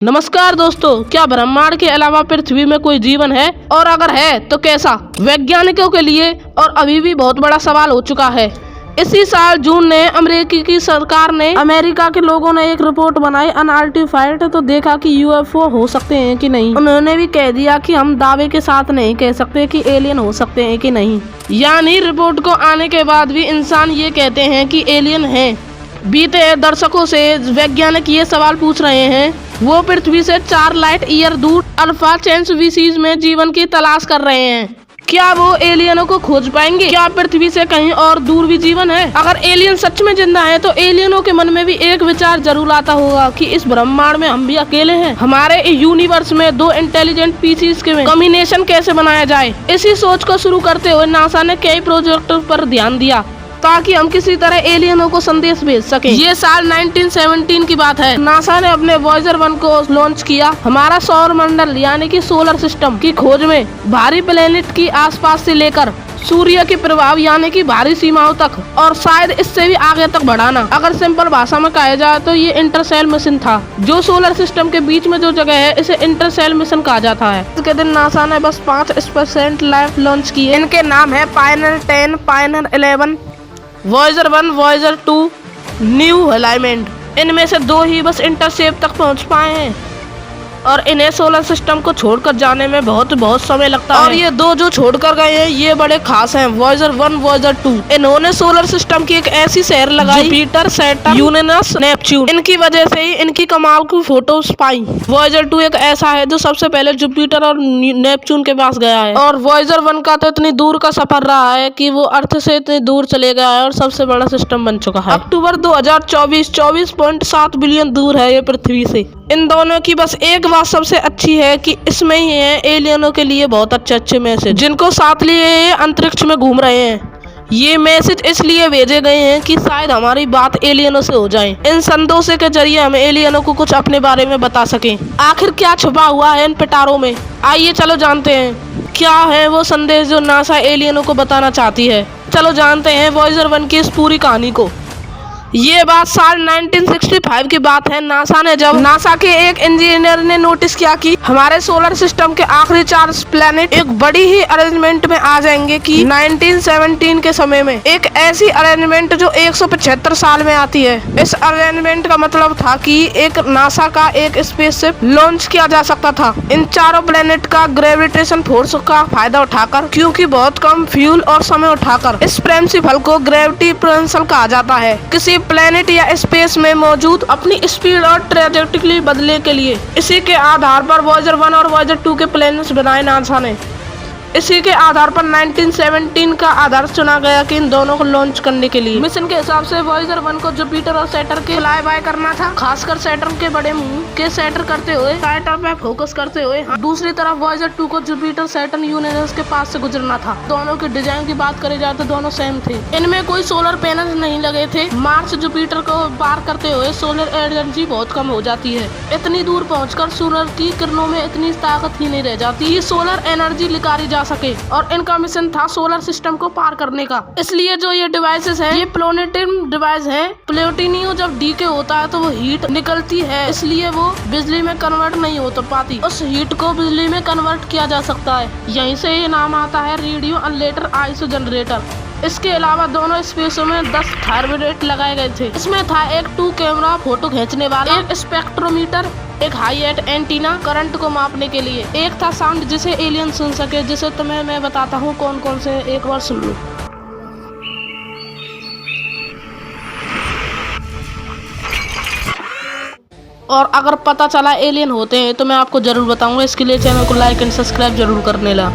नमस्कार दोस्तों, क्या ब्रह्मांड के अलावा पृथ्वी में कोई जीवन है और अगर है तो कैसा? वैज्ञानिकों के लिए और अभी भी बहुत बड़ा सवाल हो चुका है। इसी साल जून ने अमेरिकी सरकार ने अमेरिका के लोगों ने एक रिपोर्ट बनाई अनआइडेंटिफाइड, तो देखा कि यूएफओ हो सकते हैं कि नहीं। उन्होंने भी कह दिया कि हम दावे के साथ नहीं कह सकते कि एलियन हो सकते हैं कि नहीं। यानी रिपोर्ट को आने के बाद भी इंसान ये कहते हैं कि एलियन है। बीते दशकों से वैज्ञानिक ये सवाल पूछ रहे हैं, वो पृथ्वी से 4 लाइट ईयर दूर अल्फा स्पेसीज में जीवन की तलाश कर रहे हैं। क्या वो एलियनों को खोज पाएंगे? क्या पृथ्वी से कहीं और दूर भी जीवन है? अगर एलियन सच में जिंदा है तो एलियनों के मन में भी एक विचार जरूर आता होगा कि इस ब्रह्मांड में हम भी अकेले हैं। हमारे यूनिवर्स में 2 इंटेलिजेंट स्पीशीज के कॉम्बिनेशन कैसे बनाया जाए? इसी सोच को शुरू करते हुए नासा ने कई प्रोजेक्ट पर ध्यान दिया ताकि हम किसी तरह एलियनों को संदेश भेज सकें। ये साल 1917 की बात है। नासा ने अपने वॉयेजर 1 को लॉन्च किया। हमारा सौर मंडल यानी कि सोलर सिस्टम की खोज में भारी प्लेनेट की आसपास से लेकर सूर्य के प्रभाव यानी कि भारी सीमाओं तक और शायद इससे भी आगे तक बढ़ाना। अगर सिंपल भाषा में कहा जाए तो ये इंटरसेल मिशन था। जो सोलर सिस्टम के बीच में जो जगह है इसे इंटरसेल मिशन कहा जाता है। इसके दिन नासा ने बस 5% लाइफ लॉन्च किए। इनके नाम है Pioneer 10, Pioneer 11, Voyager 1, Voyager 2, new alignment. इनमें से 2 ही बस इंटरसेप्ट तक पहुंच पाए हैं और इन्हें सोलर सिस्टम को छोड़कर जाने में बहुत समय लगता है। और ये 2 जो छोड़कर गए हैं ये बड़े खास हैं, वॉयेजर 1, वॉयेजर 2। इन्होंने सोलर सिस्टम की एक ऐसी शहर लगाई, जुपिटर, सैटर्न, यूरेनस, नेपच्यून। इनकी वजह से ही इनकी कमाल की फोटोज पाई। वॉयेजर 2 एक ऐसा है जो सबसे पहले जुपिटर और नेपच्यून के पास गया है। और वॉयेजर 1 का तो इतनी दूर का सफर रहा है कि वो अर्थ से इतनी दूर चले गया है और सबसे बड़ा सिस्टम बन चुका है। अक्टूबर 2024 24.7 बिलियन दूर है ये पृथ्वी से। इन दोनों की बस एक बात सबसे अच्छी है कि इसमें ही है एलियनों के लिए बहुत अच्छे मैसेज, जिनको साथ लिए अंतरिक्ष में घूम रहे हैं। ये मैसेज इसलिए भेजे गए हैं कि शायद हमारी बात एलियनों से हो जाए। इन संदेशों के जरिए हम एलियनों को कुछ अपने बारे में बता सकें। आखिर क्या छुपा हुआ है इन पिटारों में? आइए चलो जानते हैं क्या है वो संदेश जो नासा एलियनों को बताना चाहती है। चलो जानते हैं वॉयेजर 1 की इस पूरी कहानी को। ये बात साल 1965 की बात है। नासा के एक इंजीनियर ने नोटिस किया कि हमारे सोलर सिस्टम के आखिरी 4 प्लैनेट एक बड़ी ही अरेंजमेंट में आ जाएंगे कि 1917 के समय में एक ऐसी अरेंजमेंट जो 175 साल में आती है। इस अरेंजमेंट का मतलब था कि एक नासा का एक स्पेसशिप लॉन्च किया जा सकता था इन 4 प्लैनेट का ग्रेविटेशन फोर्स का फायदा उठाकर, क्योंकि बहुत कम फ्यूल और समय उठाकर। इस प्रिंसिपल को ग्रेविटी प्रिंसिपल कहा जाता है। किसी प्लेनेट या स्पेस में मौजूद अपनी स्पीड और ट्रैजेक्टरी बदलने के लिए। इसी के आधार पर वॉयेजर 1 और वॉयेजर 2 के प्लेनेट्स बनाए नासा ने। इसी के आधार पर 1917 का आधार चुना गया कि इन दोनों को लॉन्च करने के लिए। मिशन के हिसाब से वॉयेजर 1 को जुपिटर और सैटर्न के फ्लाई बाय करना था, खासकर सैटर्न के बड़े मुंह के सैटर करते हुए, सैटर्न पे फोकस करते हुए। दूसरी तरफ वॉयेजर 2 को जुपिटर, सैटर्न, यूरेनस के पास से गुजरना था। दोनों के डिजाइन की बात करी जाए तो दोनों सेम थे। इनमें कोई सोलर पैनल नहीं लगे थे। मार्स जुपिटर को पार करते हुए सोलर एनर्जी बहुत कम हो जाती है। इतनी दूर पहुंचकर सूर्य की किरणों में इतनी ताकत ही नहीं रह जाती कि सोलर एनर्जी निकाली जा सके। और इनका मिशन था सोलर सिस्टम को पार करने का। इसलिए जो ये डिवाइसेस हैं ये प्लूटोनियम डिवाइस हैं। प्लूटोनियम जब डीके होता है तो वो हीट निकलती है, इसलिए वो बिजली में कन्वर्ट नहीं हो पाती। उस हीट को बिजली में कन्वर्ट किया जा सकता है। यहीं से ये नाम आता है रेडियो अनलेटर आइसो जनरेटर। इसके अलावा दोनों स्पेसों में 10 थार्मोमीटर लगाए गए थे। इसमें था एक 2 कैमरा फोटो खींचने वाला, एक स्पेक्ट्रोमीटर, एक हाई एट एंटीना करंट को मापने के लिए, एक था साउंड जिसे एलियन सुन सके, जिसे तुम्हें मैं बताता हूँ कौन कौन से, एक बार सुन लो। और अगर पता चला एलियन होते हैं तो मैं आपको जरूर बताऊंगा। इसके लिए चैनल को लाइक एंड सब्सक्राइब जरूर करने ला।